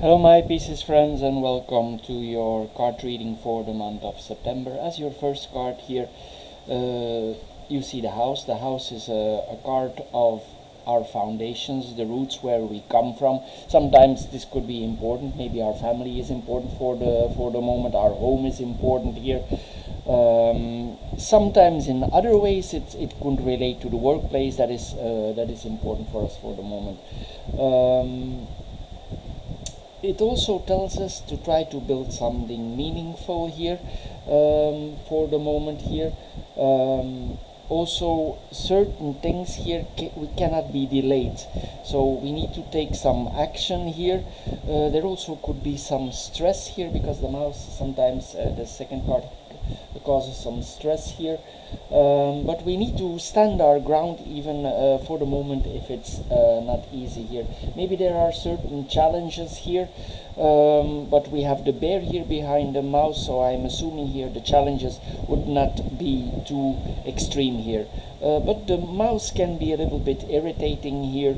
Hello my Pisces friends, and welcome to your card reading for the month of September. As your first card here, you see the house. The house is a card of our foundations, the roots where we come from. Sometimes this could be important. Maybe our family is important for the moment. Our home is important here. Sometimes in other ways it could relate to the workplace that is important for us for the moment. It also tells us to try to build something meaningful here for the moment here. Also, certain things here we cannot be delayed, so we need to take some action here. There also could be some stress here because the mouse sometimes, the second card, causes some stress here. But we need to stand our ground even for the moment if it's not easy here. Maybe there are certain challenges here, but we have the bear here behind the mouse, so I'm assuming here the challenges would not be too extreme here. But the mouse can be a little bit irritating here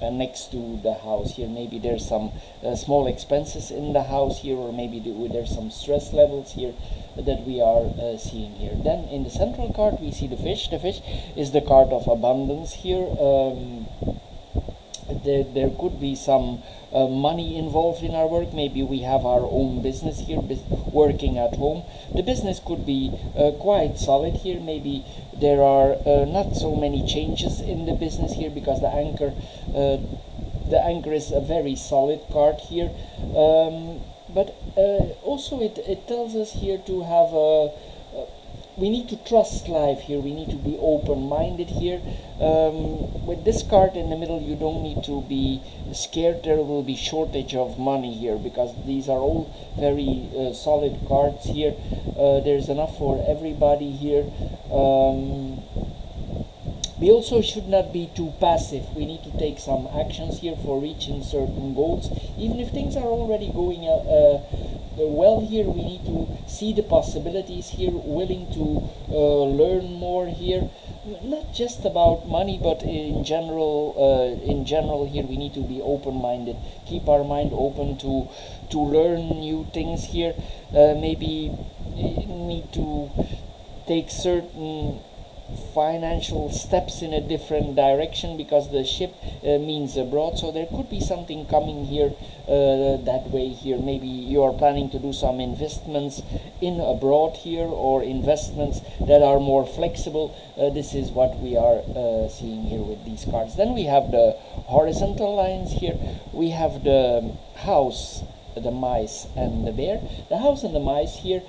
next to the house here. Maybe there's some small expenses in the house here, or maybe there's some stress levels here that we are seeing here. Then in the central card we see the fish. The fish is the card of abundance here. There could be some money involved in our work. Maybe we have our own business here, working at home. The business could be quite solid here. Maybe there are not so many changes in the business here because the anchor is a very solid card here. But also it tells us here to have we need to trust life here. We need to be open-minded here. With this card in the middle, you don't need to be scared there will be shortage of money here, because these are all very solid cards here. There's enough for everybody here. We also should not be too passive. We need to take some actions here for reaching certain goals. Even if things are already going well here, we need to see the possibilities here, willing to learn more here. Not just about money, but in general here we need to be open-minded. Keep our mind open to learn new things here. Maybe need to take certain financial steps in a different direction because the ship means abroad, so there could be something coming here that way here. Maybe you are planning to do some investments in abroad here, or investments that are more flexible. This is what we are seeing here with these cards. Then we have the horizontal lines here. We have the house, the mice, and the bear. The house and the mice here,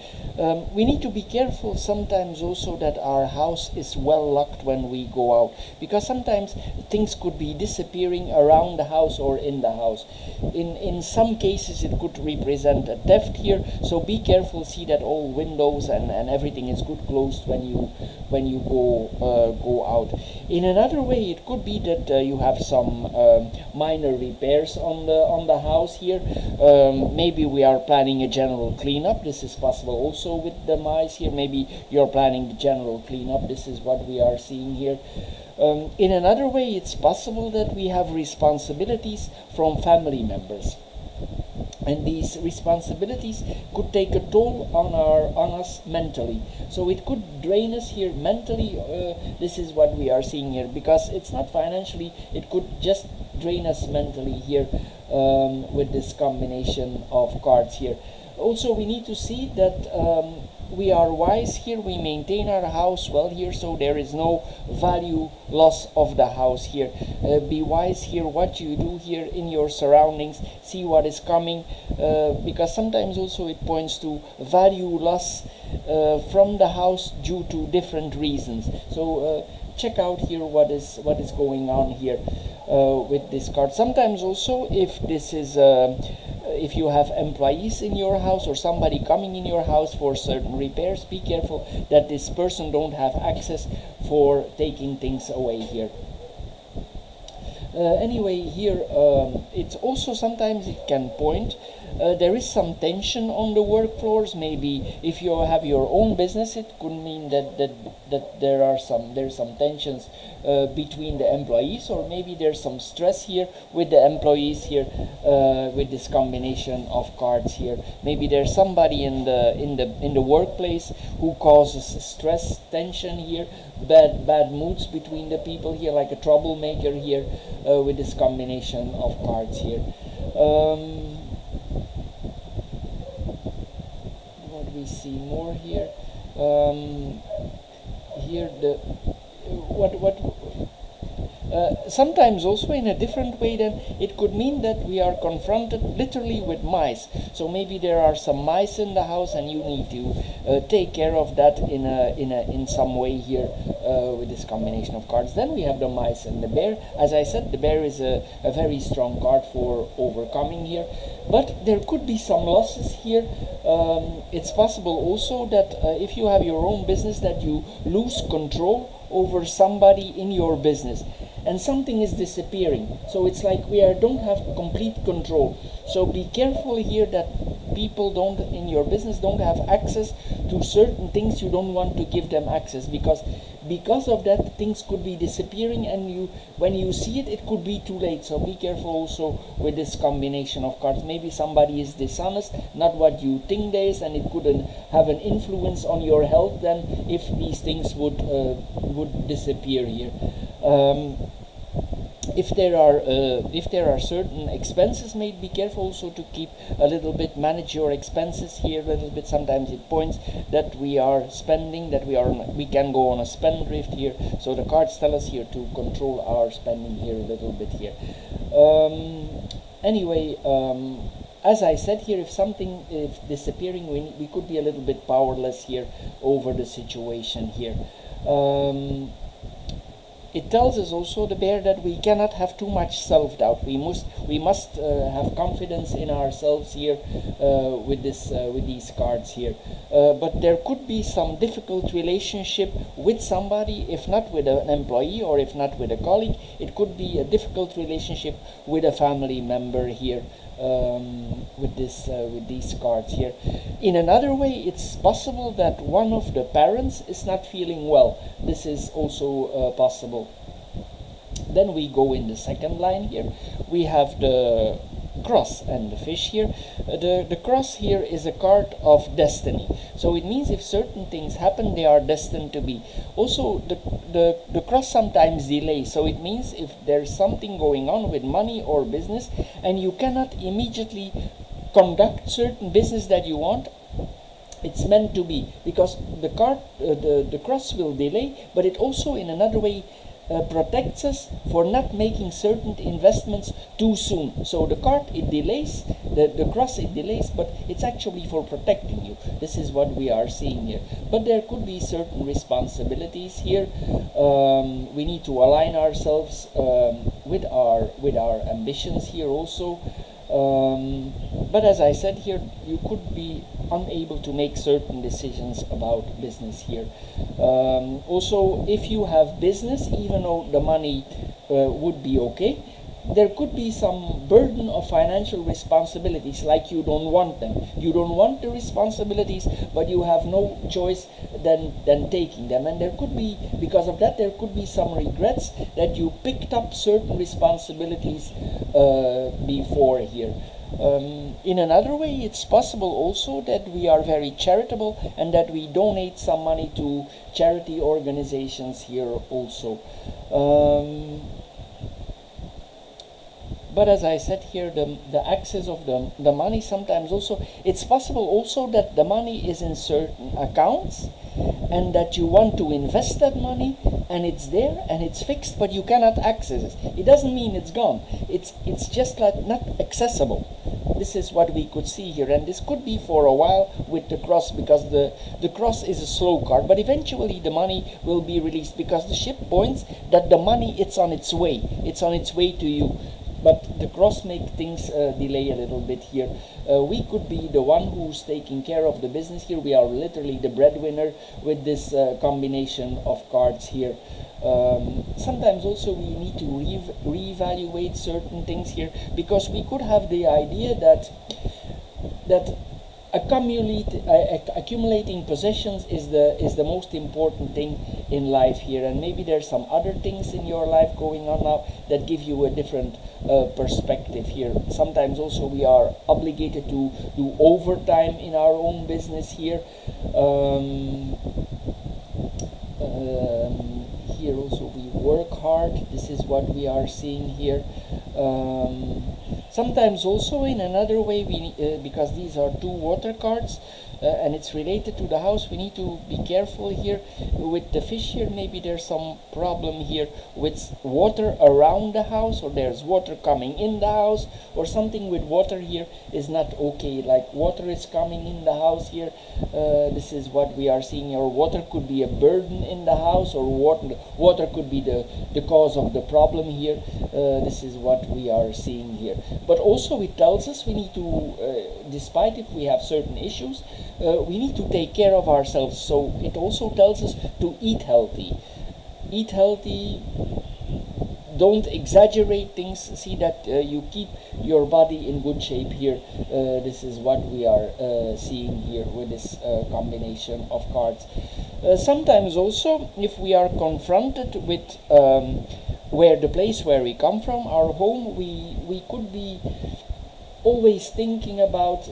we need to be careful sometimes also that our house is well locked when we go out, because sometimes things could be disappearing around the house or in the house. In some cases it could represent a theft here, so be careful, see that all windows and everything is good closed when you go out. In another way, it could be that you have some minor repairs on the house here. Maybe we are planning a general cleanup. This is possible also with the mice here. Maybe you're planning the general cleanup. This is what we are seeing here. In another way, it's possible that we have responsibilities from family members, and these responsibilities could take a toll on us mentally. So it could drain us here mentally. This is what we are seeing here, because it's not financially. It could just drain us mentally here with this combination of cards here. Also, we need to see that we are wise here. We maintain our house well here, so there is no value loss of the house here. Be wise here what you do here in your surroundings. See what is coming, because sometimes also it points to value loss from the house due to different reasons. So check out here what is going on here with this card. Sometimes also, if this is if you have employees in your house or somebody coming in your house for certain repairs, be careful that this person don't have access for taking things away here. Anyway, here it's also sometimes it can point. There is some tension on the work floors. Maybe if you have your own business, it could mean that there's some tensions between the employees, or maybe there's some stress here with the employees here with this combination of cards here. Maybe there's somebody in the workplace who causes stress, tension here, bad moods between the people here, like a troublemaker here with this combination of cards here. What we see more here? Here the sometimes also in a different way, then it could mean that we are confronted literally with mice. So maybe there are some mice in the house and you need to take care of that in some way here with this combination of cards. Then we have the mice and the bear. As I said, the bear is a very strong card for overcoming here, but there could be some losses here. It's possible also that if you have your own business, that you lose control over somebody in your business and something is disappearing. So it's like we don't have complete control. So be careful here that people in your business don't have access to certain things. You don't want to give them access, because of that things could be disappearing, and when you see it, it could be too late. So be careful also with this combination of cards. Maybe somebody is dishonest, not what you think they is, and it could have an influence on your health then if these things would disappear here. If there are certain expenses made, be careful also to keep a little bit, manage your expenses here a little bit. Sometimes it points that we are spending, that we can go on a spendthrift here. So the cards tell us here to control our spending here a little bit here. Anyway, as I said here, if disappearing, we could be a little bit powerless here over the situation here. It tells us also, the bear, that we cannot have too much self-doubt. We must have confidence in ourselves here with these cards here. But there could be some difficult relationship with somebody, if not with an employee or if not with a colleague. It could be a difficult relationship with a family member here. With these cards here. In another way, it's possible that one of the parents is not feeling well. This is also possible. Then we go in the second line here. We have the cross and the fish here. The cross here is a card of destiny. So it means if certain things happen, they are destined to be. Also, the cross sometimes delays. So it means if there's something going on with money or business and you cannot immediately conduct certain business that you want, it's meant to be, because the card, the cross will delay, but it also in another way protects us for not making certain investments too soon. So the card, it delays, the cross, it delays, but it's actually for protecting you. This is what we are seeing here. But there could be certain responsibilities here. We need to align ourselves with our ambitions here also. But as I said here, you could be unable to make certain decisions about business here. Also, if you have business, even though the money would be okay, there could be some burden of financial responsibilities, like you don't want them. You don't want the responsibilities, but you have no choice than taking them. And there could be, because of that, there could be some regrets that you picked up certain responsibilities before here. In another way, it's possible also that we are very charitable and that we donate some money to charity organizations here also. But as I said here, the access of the money sometimes also, it's possible also that the money is in certain accounts and that you want to invest that money and it's there and it's fixed, but you cannot access it. It doesn't mean it's gone. It's just like not accessible. This is what we could see here, and this could be for a while with the cross, because the cross is a slow card, but eventually the money will be released, because the ship points that the money, it's on its way to you. but the cross make things delay a little bit here. We could be the one who's taking care of the business here. We are literally the breadwinner with this combination of cards here. Sometimes also we need to reevaluate certain things here, because we could have the idea that accumulating possessions is the most important thing in life here, and maybe there's some other things in your life going on now that give you a different perspective here. Sometimes also we are obligated to do overtime in our own business here. Here also we work hard. This is what we are seeing here. Sometimes also in another way, because these are two water cards and it's related to the house, we need to be careful here with the fish here. Maybe there's some problem here with water around the house, or there's water coming in the house, or something with water here is not okay. Like water is coming in the house here. This is what we are seeing. Or water could be a burden in the house, or water could be the cause of the problem here. This is what we are seeing here. But also it tells us we need to, despite if we have certain issues, we need to take care of ourselves. So it also tells us to eat healthy. Eat healthy. Don't exaggerate things. See that you keep your body in good shape here. This is what we are seeing here with this combination of cards. Sometimes also, if we are confronted with where the place where we come from, our home, we could be always thinking about,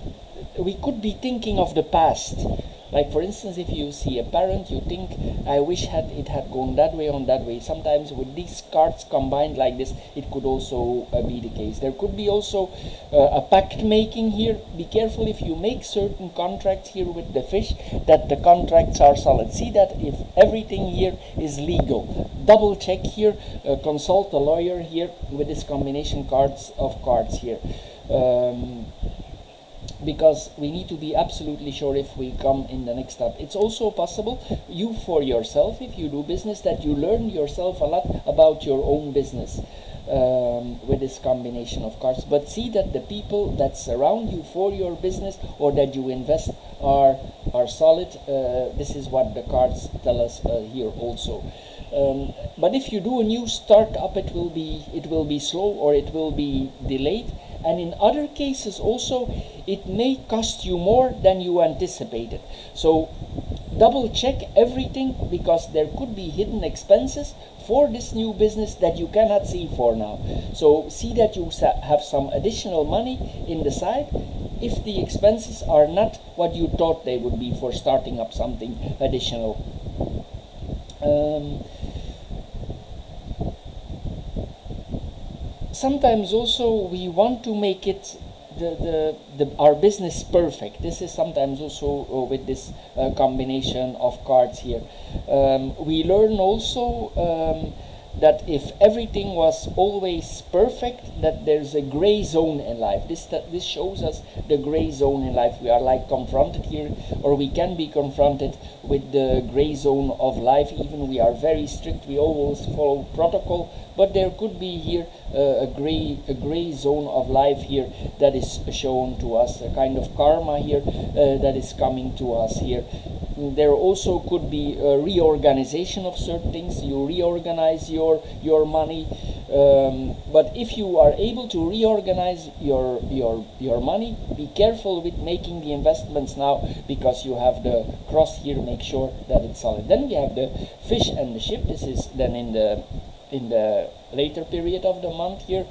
we could be thinking of the past. Like for instance, if you see a parent, you think, I wish it had gone that way on that way. Sometimes with these cards combined like this, it could also be the case. There could be also a pact making here. Be careful if you make certain contracts here with the fish, that the contracts are solid. See that if everything here is legal. Double check here, consult a lawyer here with this combination of cards here. Because we need to be absolutely sure if we come in the next step. It's also possible, you for yourself, if you do business, that you learn yourself a lot about your own business with this combination of cards. But see that the people that surround you for your business or that you invest are solid. This is what the cards tell us here also. But if you do a new startup, it will be slow, or it will be delayed. And in other cases also, it may cost you more than you anticipated. So double check everything, because there could be hidden expenses for this new business that you cannot see for now. So see that you have some additional money in the side if the expenses are not what you thought they would be for starting up something additional. Sometimes also we want to make it our business perfect. This is sometimes also with this combination of cards here. We learn also that if everything was always perfect, that there's a gray zone in life. This shows us the gray zone in life. We are like confronted here, or we can be confronted with the gray zone of life. Even we are very strict, we always follow protocol, but there could be here a gray zone of life here that is shown to us, a kind of karma here that is coming to us here. There also could be a reorganization of certain things. You reorganize your money, but if you are able to reorganize your money, be careful with making the investments now, because you have the cross here. Make sure that it's solid. Then we have the fish and the ship. This is then in the later period of the month here.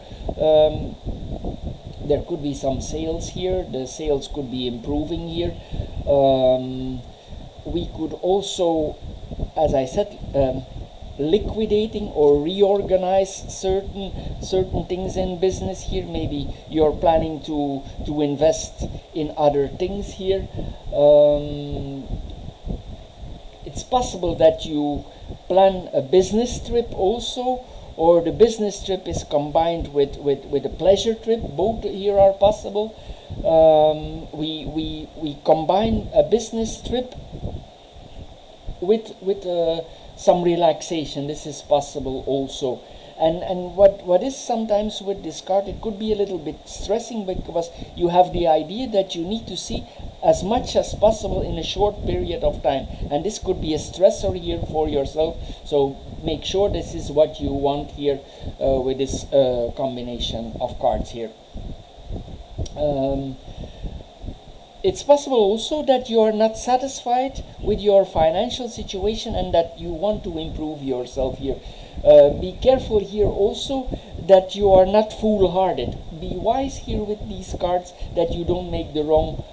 There could be some sales here. The sales could be improving here. We could also, as I said, liquidating or reorganize certain things in business here. Maybe you're planning to invest in other things here. It's possible that you plan a business trip also, or the business trip is combined with a pleasure trip. Both here are possible. We combine a business trip with some relaxation. This is possible also. And what is sometimes with this card, it could be a little bit stressing because you have the idea that you need to see as much as possible in a short period of time, and this could be a stressor here for yourself. So make sure this is what you want here with this combination of cards here. It's possible also that you are not satisfied with your financial situation and that you want to improve yourself here. Be careful here also that you are not foolhardy. Be wise here with these cards that you don't make the wrong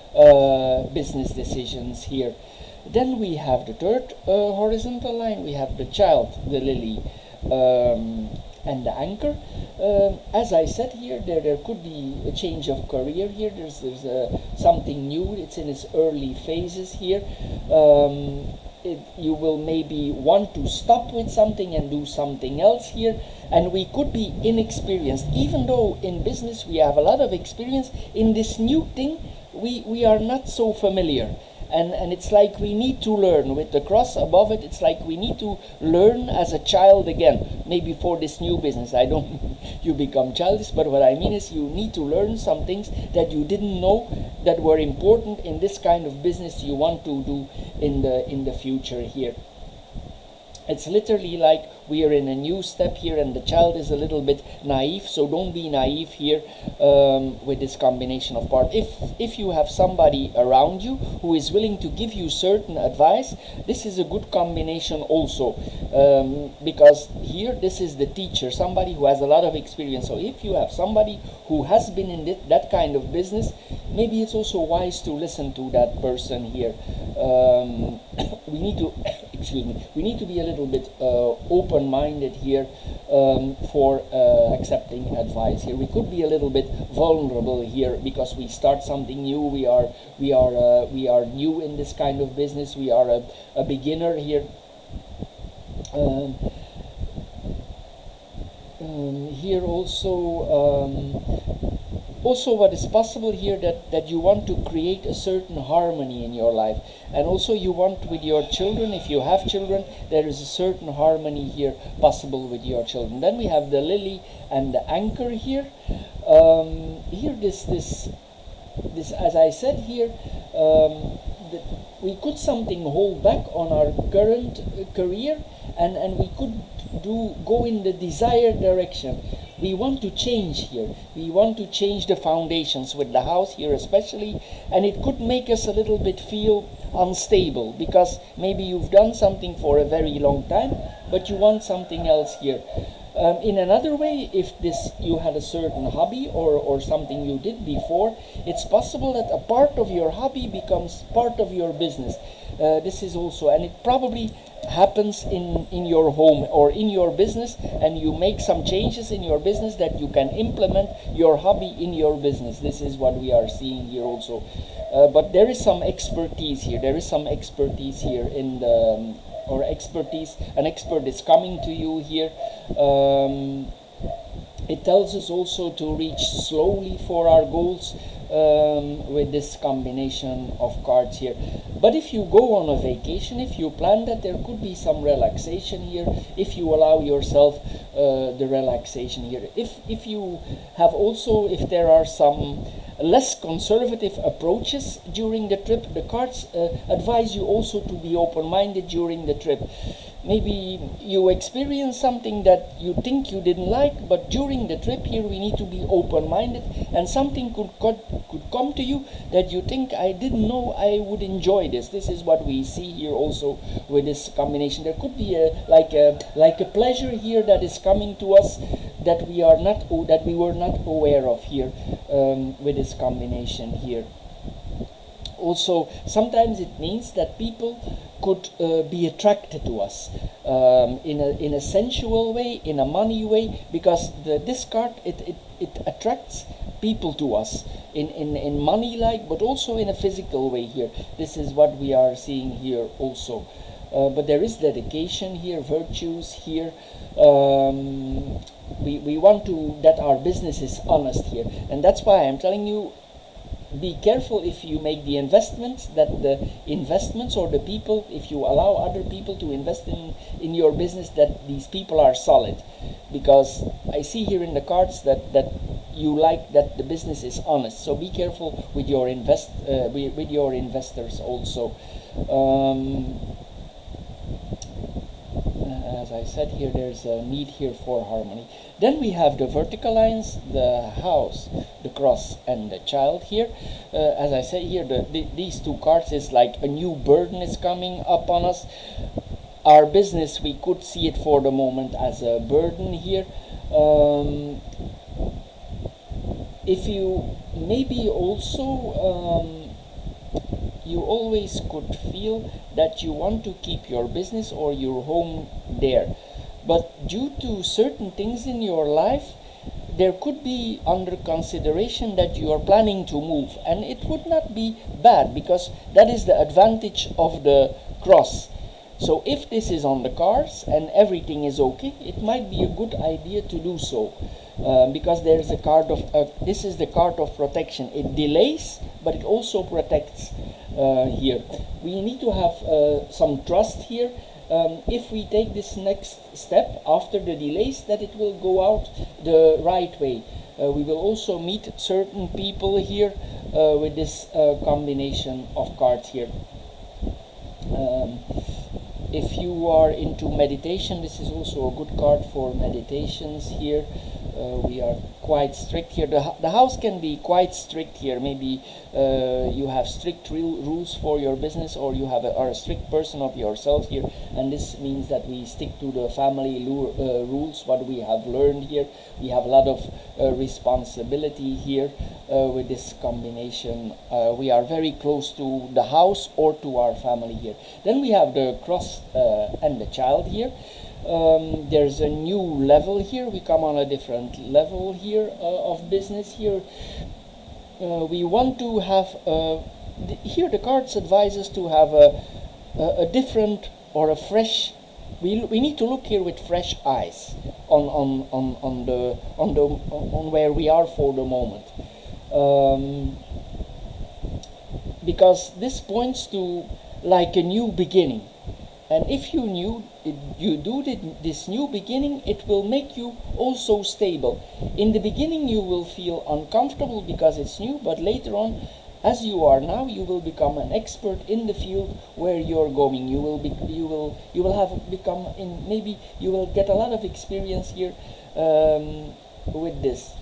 business decisions here. Then we have the third horizontal line. We have the child, the lily, and the anchor. As I said here, there could be a change of career here. There's something new. It's in its early phases here. You will maybe want to stop with something and do something else here. And we could be inexperienced. Even though in business we have a lot of experience, in this new thing we are not so familiar. And it's like we need to learn. With the cross above it, it's like we need to learn as a child again. Maybe for this new business, I don't you become childish, but what I mean is you need to learn some things that you didn't know that were important in this kind of business you want to do in the future here. It's literally like we are in a new step here, and the child is a little bit naive, so don't be naive here with this combination of cards. If you have somebody around you who is willing to give you certain advice, this is a good combination also, because here this is the teacher, somebody who has a lot of experience. So if you have somebody who has been in that kind of business, maybe it's also wise to listen to that person here. We need to excuse me, we need to be a little bit open-minded here for accepting advice here. We could be a little bit vulnerable here because we start something new. We are new in this kind of business. We are a beginner here. Here also what is possible here, that you want to create a certain harmony in your life, and also you want with your children, if you have children, there is a certain harmony here possible with your children. Then we have the lily and the anchor here. Here this as I said here, we could something hold back on our current career, and we could go in the desired direction. We want to change here. We want to change the foundations with the house here especially, and it could make us a little bit feel unstable because maybe you've done something for a very long time, but you want something else here. In another way, if you had a certain hobby or something you did before, it's possible that a part of your hobby becomes part of your business. This is also, and it probably happens in your home or in your business, and you make some changes in your business that you can implement your hobby in your business. This is what we are seeing here also. But there is some expertise here. There is some expertise here in the or expertise. An expert is coming to you here. It tells us also to reach slowly for our goals with this combination of cards here. But if you go on a vacation, if you plan that, there could be some relaxation here, if you allow yourself the relaxation here. If you have also, if there are some less conservative approaches during the trip, the cards advise you also to be open-minded during the trip. Maybe you experience something that you think you didn't like, but during the trip here we need to be open-minded, and something could come to you that you think, I didn't know I would enjoy this. This is what we see here also with this combination. There could be like a pleasure here that is coming to us that we were not aware of here with this combination here. Also, sometimes it means that people could be attracted to us in a sensual way, in a money way, because this card it attracts people to us in money like, but also in a physical way here. This is what we are seeing here also. But there is dedication here, virtues here. We want that our business is honest here, and that's why I'm telling you, be careful if you make the investments, that the investments or the people, if you allow other people to invest in your business, that these people are solid. Because I see here in the cards that you like that the business is honest. So be careful with your with your investors also. As I said here, there's a need here for harmony. Then we have the vertical lines, the house, the cross, and the child here. As I said here, these two cards is like a new burden is coming up on us. Our business, we could see it for the moment as a burden here. If you maybe also you always could feel that you want to keep your business or your home there, but due to certain things in your life, there could be under consideration that you are planning to move, and it would not be bad, because that is the advantage of the cross. So if this is on the cards and everything is okay, it might be a good idea to do so, because there is a card of this is the card of protection. It delays, but it also protects here. We need to have some trust here. If we take this next step after the delays, that it will go out the right way. We will also meet certain people here with this combination of cards here. If you are into meditation, this is also a good card for meditations here. We are quite strict here. The house can be quite strict here. Maybe you have strict rules for your business, or you are a strict person of yourself here, and this means that we stick to the family rules, what we have learned here. We have a lot of responsibility here with this combination. We are very close to the house or to our family here. Then we have the cross and the child here. There's a new level here. We come on a different level here of business here. We want to have here the cards advise us to have a different or a fresh. We need to look here with fresh eyes on where we are for the moment, because this points to like a new beginning. And if you do this new beginning, it will make you also stable. In the beginning, you will feel uncomfortable because it's new, but later on, as you are now, you will become an expert in the field where you're going. You will get a lot of experience here with this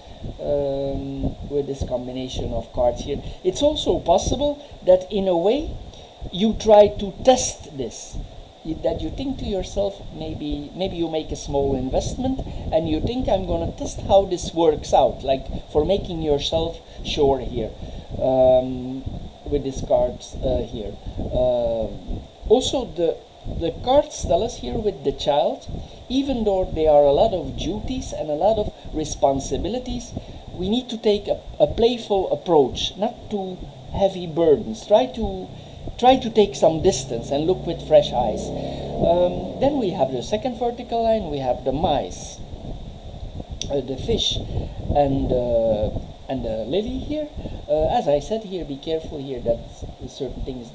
combination of cards here. It's also possible that in a way you try to test this. That you think to yourself, maybe you make a small investment and you think, I'm going to test how this works out, like for making yourself sure here with these cards here. Also the cards tell us here with the child, even though there are a lot of duties and a lot of responsibilities, we need to take a playful approach, not too heavy burdens. Try to take some distance and look with fresh eyes. Then we have the second vertical line. We have the mice, the fish, and the lily here. As I said here, be careful here that certain things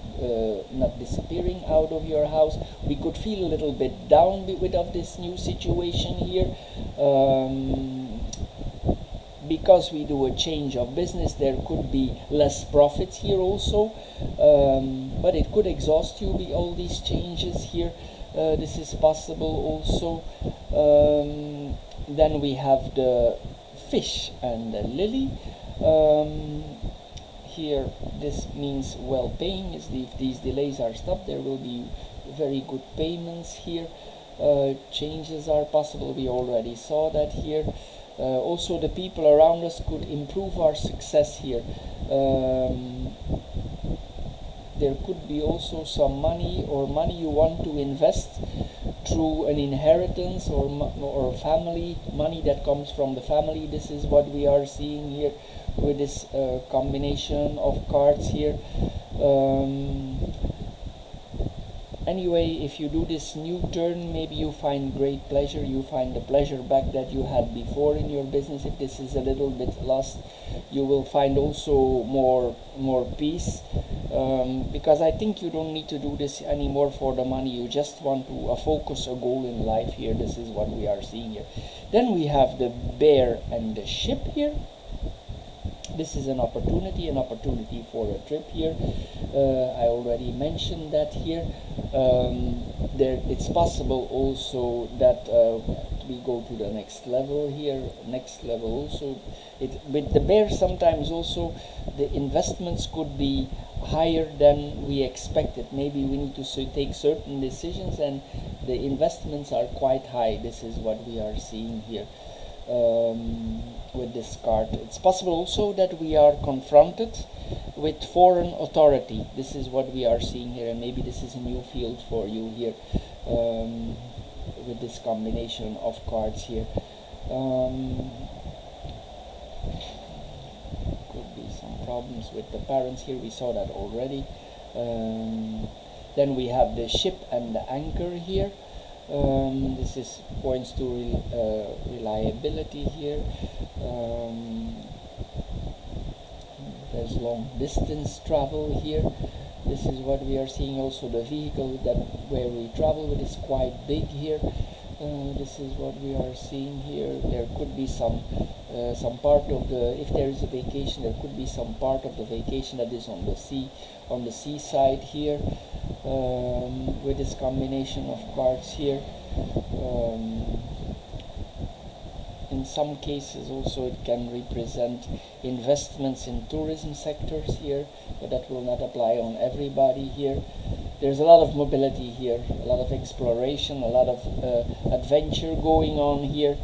not disappearing out of your house. We could feel a little bit down of this new situation here. Because we do a change of business, there could be less profits here also, but it could exhaust you, all these changes here. This is possible also. Then we have the fish and the lily. Here this means well-paying. If these delays are stopped, there will be very good payments here. Changes are possible. We already saw that here. Also the people around us could improve our success here. There could be also some money you want to invest through an inheritance or family money that comes from the family. This is what we are seeing here with this combination of cards here. Anyway, if you do this new turn, maybe you find great pleasure, you find the pleasure back that you had before in your business. If this is a little bit lost, you will find also more peace, because I think you don't need to do this anymore for the money. You just want to focus a goal in life here. This is what we are seeing here. Then we have the bear and the ship here. This is an opportunity for a trip here. I already mentioned that here. It's possible also that we go to the next level here. Next level also. With the bear, sometimes also the investments could be higher than we expected. Maybe we need to take certain decisions, and the investments are quite high. This is what we are seeing here. With this card, it's possible also that we are confronted with foreign authority. This is what we are seeing here, and maybe this is a new field for you here, with this combination of cards here. Could be some problems with the parents here. We saw that already. Then we have the ship and the anchor here. This is points to reliability here. There's long distance travel here. This is what we are seeing. Also the vehicle where we travel with is quite big here. This is what we are seeing here. There could be some part of if there is a vacation, there could be some part of the vacation that is on the seaside here. With this combination of cards here. In some cases also it can represent investments in tourism sectors here, but that will not apply on everybody here. There's a lot of mobility here, a lot of exploration, a lot of adventure going on here.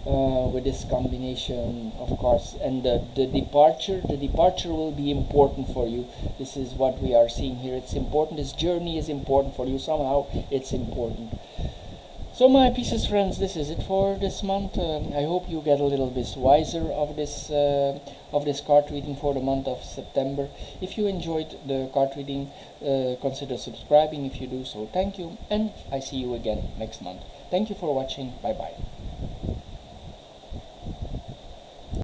With this combination of cards, and the departure will be important for you. This is what we are seeing here. It's important. This journey is important for you. Somehow it's important. So my Pisces friends, this is it for this month. I hope you get a little bit wiser of this card reading for the month of September. If you enjoyed the card reading, consider subscribing. If you do so, thank you, and I see you again next month. Thank you for watching. Bye bye.